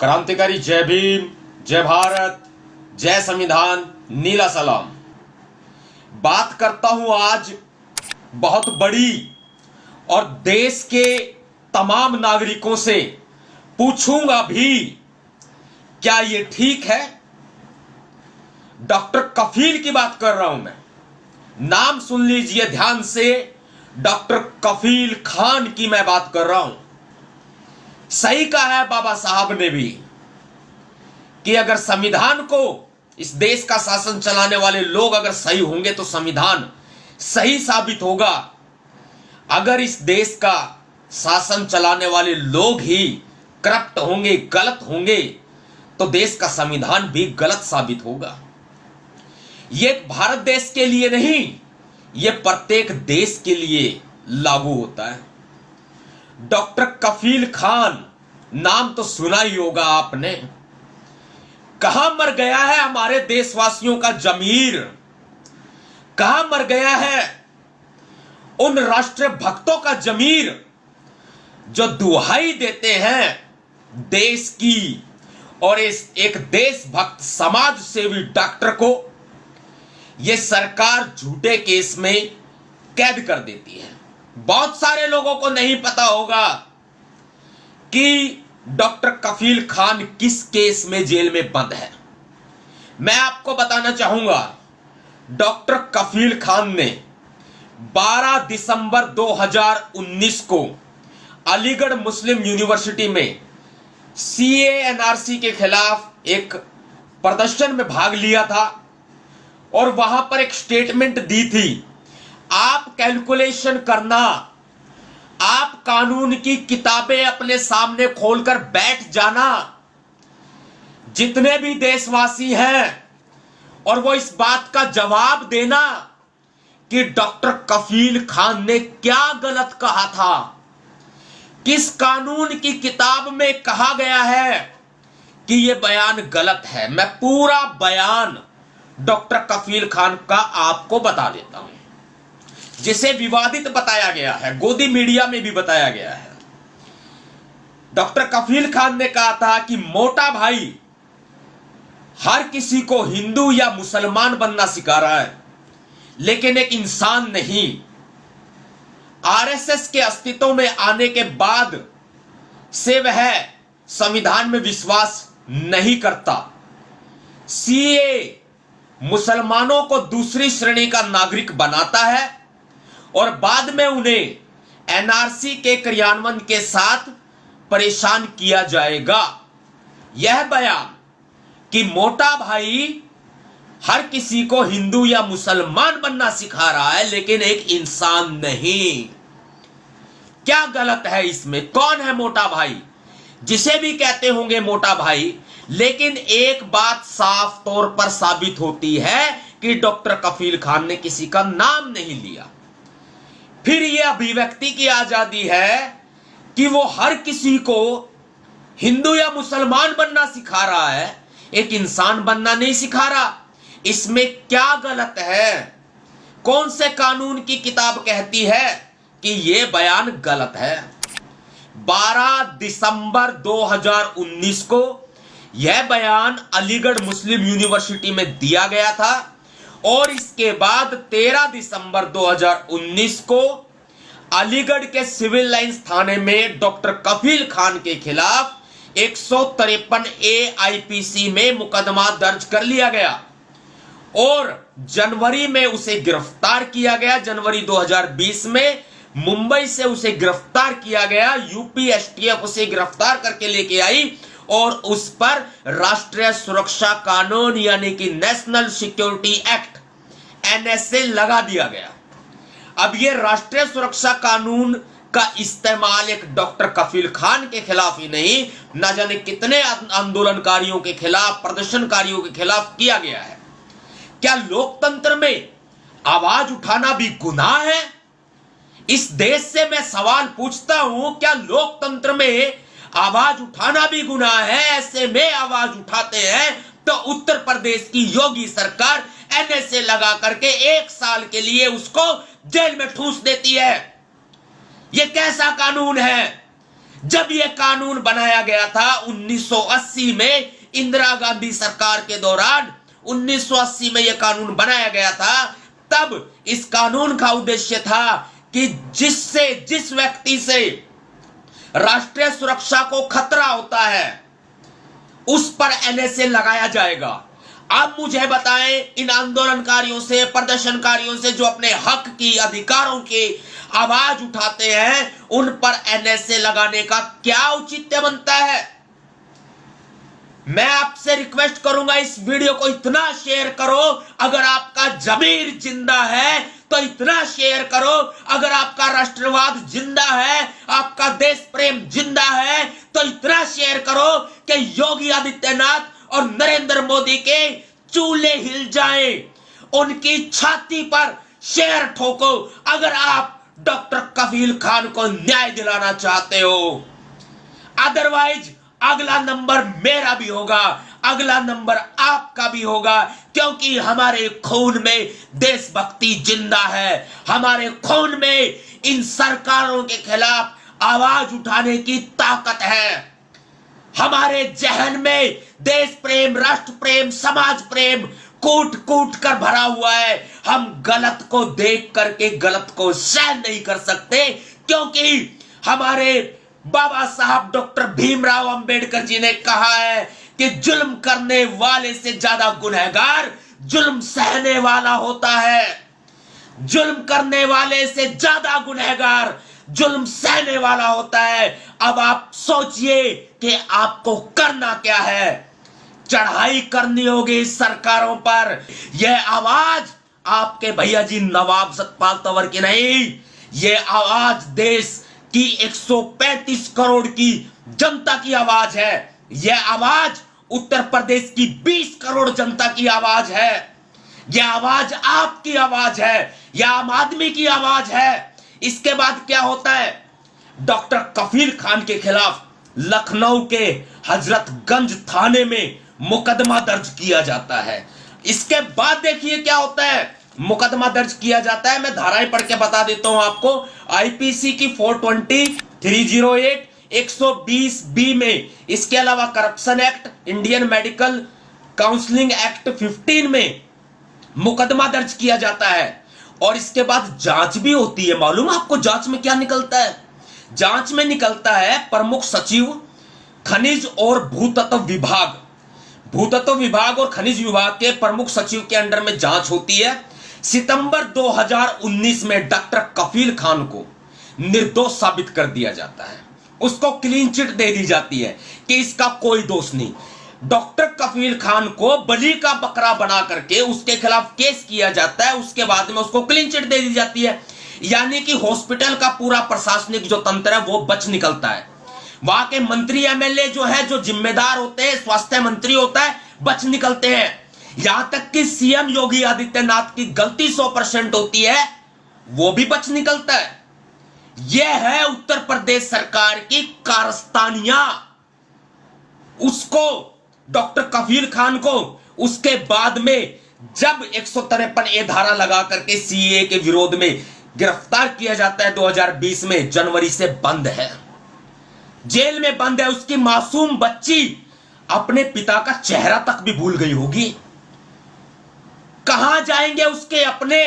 क्रांतिकारी जय भीम, जय भारत, जय संविधान, नीला सलाम। बात करता हूं आज बहुत बड़ी और देश के तमाम नागरिकों से पूछूंगा भी, क्या ये ठीक है? डॉक्टर कफील की बात कर रहा हूं मैं। नाम सुन लीजिए ध्यान से, डॉक्टर कफील खान की मैं बात कर रहा हूं। सही कहा है बाबा साहब ने भी कि अगर संविधान को, इस देश का शासन चलाने वाले लोग अगर सही होंगे तो संविधान सही साबित होगा। अगर इस देश का शासन चलाने वाले लोग ही करप्ट होंगे, गलत होंगे, तो देश का संविधान भी गलत साबित होगा। यह भारत देश के लिए नहीं, यह प्रत्येक देश के लिए लागू होता है। डॉक्टर कफील खान, नाम तो सुना ही होगा आपने। कहां मर गया है हमारे देशवासियों का जमीर? कहां मर गया है उन राष्ट्रीय भक्तों का जमीर जो दुहाई देते हैं देश की, और इस एक देशभक्त समाज सेवी डॉक्टर को यह सरकार झूठे केस में कैद कर देती है। बहुत सारे लोगों को नहीं पता होगा कि डॉक्टर कफील खान किस केस में जेल में बंद है। मैं आपको बताना चाहूंगा, डॉक्टर कफील खान ने 12 दिसंबर 2019 को अलीगढ़ मुस्लिम यूनिवर्सिटी में सीए एनआरसी के खिलाफ एक प्रदर्शन में भाग लिया था और वहां पर एक स्टेटमेंट दी थी, आप कैलकुलेशन करना, आप कानून की किताबें अपने सामने खोलकर बैठ जाना, जितने भी देशवासी हैं, और वो इस बात का जवाब देना कि डॉक्टर कफील खान ने क्या गलत कहा था, किस कानून की किताब में कहा गया है कि यह बयान गलत है। मैं पूरा बयान डॉक्टर कफील खान का आपको बता देता हूं, जिसे विवादित बताया गया है, गोदी मीडिया में भी बताया गया है। डॉक्टर कफील खान ने कहा था कि मोटा भाई हर किसी को हिंदू या मुसलमान बनना सिखा रहा है, लेकिन एक इंसान नहीं। आरएसएस के अस्तित्व में आने के बाद से वह संविधान में विश्वास नहीं करता। सीए मुसलमानों को दूसरी श्रेणी का नागरिक बनाता है और बाद में उन्हें एनआरसी के क्रियान्वयन के साथ परेशान किया जाएगा। यह बयान कि मोटा भाई हर किसी को हिंदू या मुसलमान बनना सिखा रहा है, लेकिन एक इंसान नहीं, क्या गलत है इसमें? कौन है मोटा भाई? जिसे भी कहते होंगे मोटा भाई, लेकिन एक बात साफ तौर पर साबित होती है कि डॉक्टर कफील खान ने किसी का नाम नहीं लिया। फिर यह अभिव्यक्ति की आजादी है कि वो हर किसी को हिंदू या मुसलमान बनना सिखा रहा है, एक इंसान बनना नहीं सिखा रहा। इसमें क्या गलत है? कौन से कानून की किताब कहती है कि यह बयान गलत है? 12 दिसंबर 2019 को यह बयान अलीगढ़ मुस्लिम यूनिवर्सिटी में दिया गया था और इसके बाद 13 दिसंबर 2019 को अलीगढ़ के सिविल लाइंस थाने में डॉक्टर कफील खान के खिलाफ 153 ए आईपीसी में मुकदमा दर्ज कर लिया गया और जनवरी में उसे गिरफ्तार किया गया। जनवरी 2020 में मुंबई से उसे गिरफ्तार किया गया। यूपी एसटीएफ उसे गिरफ्तार करके लेके आई और उस पर राष्ट्रीय सुरक्षा कानून यानी कि नेशनल सिक्योरिटी एक्ट एनएसए लगा दिया गया। अब ये राष्ट्रीय सुरक्षा कानून का इस्तेमाल एक डॉक्टर कफील खान के खिलाफ ही नहीं, न जाने कितने आंदोलनकारियों के खिलाफ, प्रदर्शनकारियों के खिलाफ किया गया है। क्या लोकतंत्र में आवाज उठाना भी गुनाह है? इस देश से मैं सवाल पूछता हूं, क्या लोकतंत्र में आवाज उठाना भी गुनाह है? ऐसे में आवाज उठाते हैं तो उत्तर प्रदेश की योगी सरकार एनएसए लगा करके 1 साल के लिए उसको जेल में ठूस देती है। यह कैसा कानून है जब यह कानून बनाया गया था 1980 में, इंदिरा गांधी सरकार के दौरान 1980 में यह कानून बनाया गया था, तब इस कानून का उद्देश्य था कि जिस व्यक्ति से राष्ट्रीय सुरक्षा को खतरा होता है उस पर एनएसए लगाया जाएगा। अब मुझे बताएं, इन आंदोलनकारियों से, प्रदर्शनकारियों से जो अपने हक की, अधिकारों की आवाज उठाते हैं, उन पर एनएसए लगाने का क्या औचित्य बनता है? मैं आपसे रिक्वेस्ट करूंगा, इस वीडियो को इतना शेयर करो, अगर आपका जमीर जिंदा है तो इतना शेयर करो, अगर आपका राष्ट्रवाद जिंदा है, आपका देश प्रेम जिंदा है, तो इतना शेयर करो कि योगी आदित्यनाथ और नरेंद्र मोदी के चूल्हे हिल जाएं, उनकी छाती पर शेर ठोको, अगर आप डॉक्टर कफील खान को न्याय दिलाना चाहते हो। अदरवाइज अगला नंबर मेरा भी होगा, अगला नंबर आपका भी होगा, क्योंकि हमारे खून में देशभक्ति जिंदा है, हमारे खून में इन सरकारों के खिलाफ आवाज उठाने की ताकत है, हमारे जहन में देश प्रेम, राष्ट्र प्रेम, समाज प्रेम कूट कूट कर भरा हुआ है। हम गलत को देख करके गलत को सहन नहीं कर सकते, क्योंकि हमारे बाबा साहब डॉक्टर भीमराव अंबेडकर जी ने कहा है कि जुल्म करने वाले से ज्यादा गुनहगार जुल्म सहने वाला होता है। जुल्म करने वाले से ज्यादा गुनहगार जुल्म सहने वाला होता है। अब आप सोचिए कि आपको करना क्या है। चढ़ाई करनी होगी सरकारों पर। यह आवाज आपके भैया जी नवाब सतपाल तंवर की नहीं, यह आवाज देश की 135 करोड़ की जनता की आवाज है। यह आवाज उत्तर प्रदेश की 20 करोड़ जनता की आवाज है। यह आवाज आपकी आवाज है, यह आम आदमी की आवाज है। इसके बाद क्या होता है? डॉक्टर कफील खान के खिलाफ लखनऊ के हजरतगंज थाने में मुकदमा दर्ज किया जाता है। इसके बाद देखिए क्या होता है। मुकदमा दर्ज किया जाता है, मैं धाराएं पढ़ के बता देता हूं आपको। आईपीसी की 420, 308, 120 बी में, इसके अलावा corruption act, Indian medical counselling act 15 में मुकदमा दर्ज किया जाता है। और इसके बाद जांच भी होती है। मालूम है आपको जांच में क्या निकलता है? जांच में निकलता है प्रमुख सचिव खनिज और भूतत्व विभाग, भूतत्व विभाग और खनिज विभाग के प्रमुख सचिव के अंडर में जांच होती है। सितंबर 2019 में डॉक्टर कफील खान को निर्दोष साबित कर दिया जाता है। उसको क्लीन चिट दे दी जाती है कि इसका कोई दोष नहीं। डॉक्टर कफील खान को बलि का बकरा बना करके उसके खिलाफ केस किया जाता है। उसके बाद में उसको क्लीन चिट दे दी जाती है, यानी कि हॉस्पिटल का पूरा प्रशासनिक जो तंत्र है वो बच निकलता है। वहां के मंत्री एमएलए जो है, जो जिम्मेदार होते हैं, स्वास्थ्य मंत्री होता है, बच निकलते हैं। यहां तक कि सीएम योगी आदित्यनाथ की गलती 100% होती है, वो भी बच निकलता है। यह है उत्तर प्रदेश सरकार की कारस्तानियां। उसको डॉक्टर कफील खान को उसके बाद में जब 153A धारा लगा करके सीए के विरोध में गिरफ्तार किया जाता है 2020 में, जनवरी से बंद है, जेल में बंद है। उसकी मासूम बच्ची अपने पिता का चेहरा तक भी भूल गई होगी। कहां जाएंगे उसके अपने?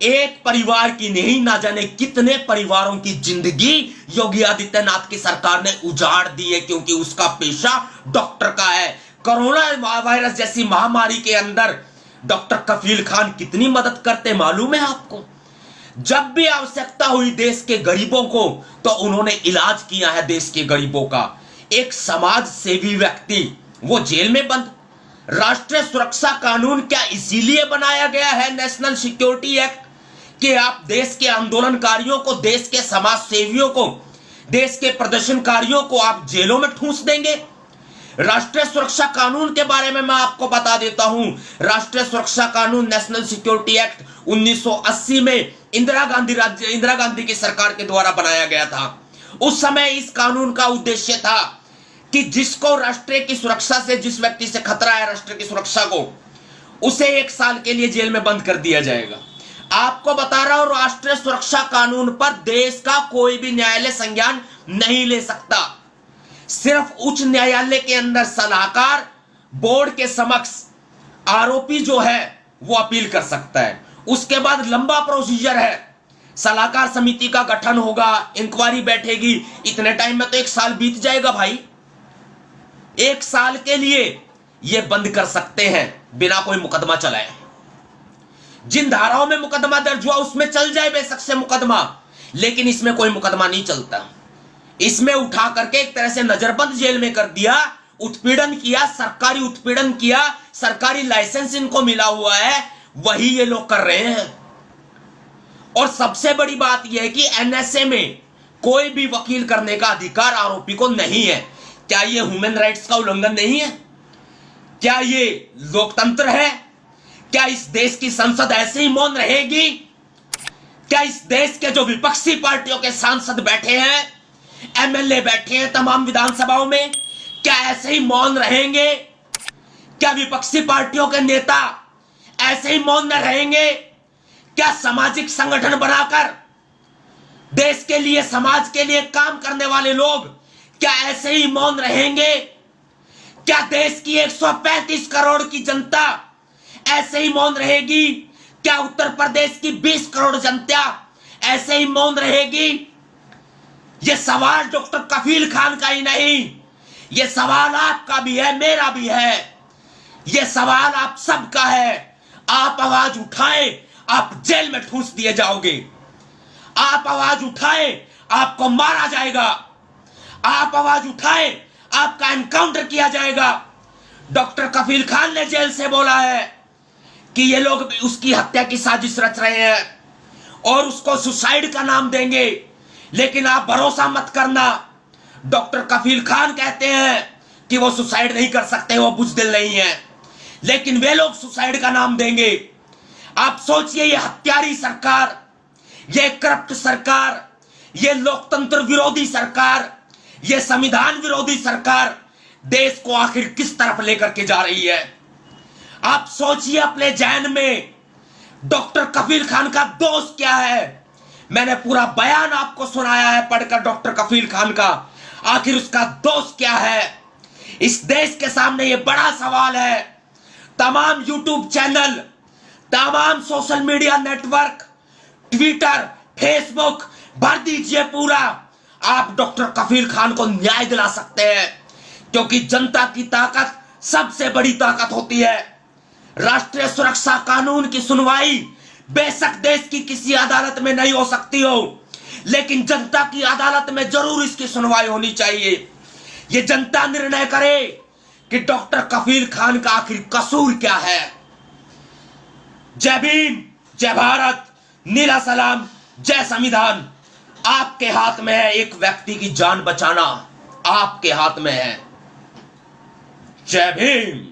एक परिवार की नहीं, ना जाने कितने परिवारों की जिंदगी योगी आदित्यनाथ की सरकार ने उजाड़ दी है, क्योंकि उसका पेशा डॉक्टर का है। कोरोना वायरस जैसी महामारी के अंदर डॉक्टर कफील खान कितनी मदद करते मालूम है आपको? जब भी आवश्यकता हुई देश के गरीबों को, तो उन्होंने इलाज किया है देश के गरीबों का। एक समाज सेवी व्यक्ति, वो जेल में बंद। राष्ट्रीय सुरक्षा कानून क्या इसीलिए बनाया गया है, नेशनल सिक्योरिटी एक्ट, कि आप देश के आंदोलनकारियों को, देश के समाज सेवियों को, देश के प्रदर्शनकारियों को आप जेलों में ठूंस देंगे? राष्ट्रीय सुरक्षा कानून के बारे में मैं आपको बता देता हूं। राष्ट्रीय सुरक्षा कानून, नेशनल सिक्योरिटी एक्ट 1980 में इंदिरा गांधी की सरकार के द्वारा बनाया गया था। उस समय इस कानून का उद्देश्य था कि जिसको राष्ट्र की सुरक्षा से, जिस व्यक्ति से खतरा है राष्ट्र की सुरक्षा को, उसे 1 साल के लिए जेल में बंद कर दिया जाएगा। आपको बता रहा हूं, राष्ट्रीय सुरक्षा कानून पर देश का कोई भी न्यायालय संज्ञान नहीं ले सकता। सिर्फ उच्च न्यायालय के अंदर सलाहकार बोर्ड के समक्ष आरोपी जो है वो अपील कर सकता है। उसके बाद लंबा प्रोसीजर है, सलाहकार समिति का गठन होगा, इंक्वायरी बैठेगी। इतने टाइम में तो 1 साल बीत जाएगा भाई। 1 साल के लिए ये बंद कर सकते हैं बिना कोई मुकदमा चलाए। जिन धाराओं में मुकदमा दर्ज हुआ उसमें चल जाए बेशक से मुकदमा, लेकिन इसमें कोई मुकदमा नहीं चलता। इसमें उठा करके एक तरह से नजरबंद जेल में कर दिया, उत्पीड़न किया, सरकारी उत्पीड़न किया, सरकारी लाइसेंस इनको मिला हुआ है, वही ये लोग कर रहे हैं। और सबसे बड़ी बात यह है कि एनएसए में कोई भी वकील करने का अधिकार आरोपी को नहीं है। क्या ये ह्यूमन राइट्स का उल्लंघन नहीं है? क्या ये लोकतंत्र है? क्या इस देश की संसद ऐसे ही मौन रहेगी? क्या इस देश के जो विपक्षी पार्टियों के सांसद बैठे हैं, एमएलए बैठे हैं तमाम विधानसभाओं में, क्या ऐसे ही मौन रहेंगे? क्या विपक्षी पार्टियों के नेता ऐसे ही मौन न रहेंगे? क्या सामाजिक संगठन बनाकर देश के लिए, समाज के लिए काम करने वाले लोग क्या ऐसे ही मौन रहेंगे? क्या देश की 135 करोड़ की जनता ऐसे ही मौन रहेगी? क्या उत्तर प्रदेश की 20 करोड़ जनता ऐसे ही मौन रहेगी? यह सवाल डॉक्टर कफील खान का ही नहीं, यह सवाल आपका भी है, मेरा भी है, यह सवाल आप सबका है। आप आवाज उठाएं, आप जेल में ठूंस दिए जाओगे। आप आवाज उठाएं, आपको मारा जाएगा। आप आवाज उठाएं, आपका एनकाउंटर किया जाएगा। डॉक्टर कफील खान ने जेल से बोला है कि ये लोग उसकी हत्या की साजिश रच रहे हैं और उसको सुसाइड का नाम देंगे, लेकिन आप भरोसा मत करना। डॉक्टर कफील खान कहते हैं कि वो सुसाइड नहीं कर सकते, वो बुज़दिल नहीं है, लेकिन वे लोग सुसाइड का नाम देंगे। आप सोचिए, ये हत्यारी सरकार, ये करप्ट सरकार, ये लोकतंत्र विरोधी सरकार, ये संविधान विरोधी सरकार देश को आखिर किस तरफ लेकर के जा रही है? आप सोचिए, अपने जहन में डॉक्टर कफील खान का दोष क्या है? मैंने पूरा बयान आपको सुनाया है पढ़कर डॉक्टर कफील खान का, आखिर उसका दोष क्या है? इस देश के सामने यह बड़ा सवाल है। तमाम यूट्यूब चैनल, तमाम social media network, Twitter, Facebook भर दीजिए पूरा। आप डॉक्टर कफील खान को न्याय दिला सकते हैं, क्योंकि जनता की ताकत सबसे बड़ी ताकत होती है। राष्ट्रीय सुरक्षा कानून की सुनवाई बेशक देश की किसी अदालत में नहीं हो सकती हो, लेकिन जनता की अदालत में जरूर इसकी सुनवाई होनी चाहिए। ये जनता निर्णय करे कि डॉक्टर कफील खान का आखिर कसूर क्या है। जय भीम, जय भारत, नीला सलाम, जय संविधान। आपके हाथ में है एक व्यक्ति की जान बचाना, आपके हाथ में है। जय भीम।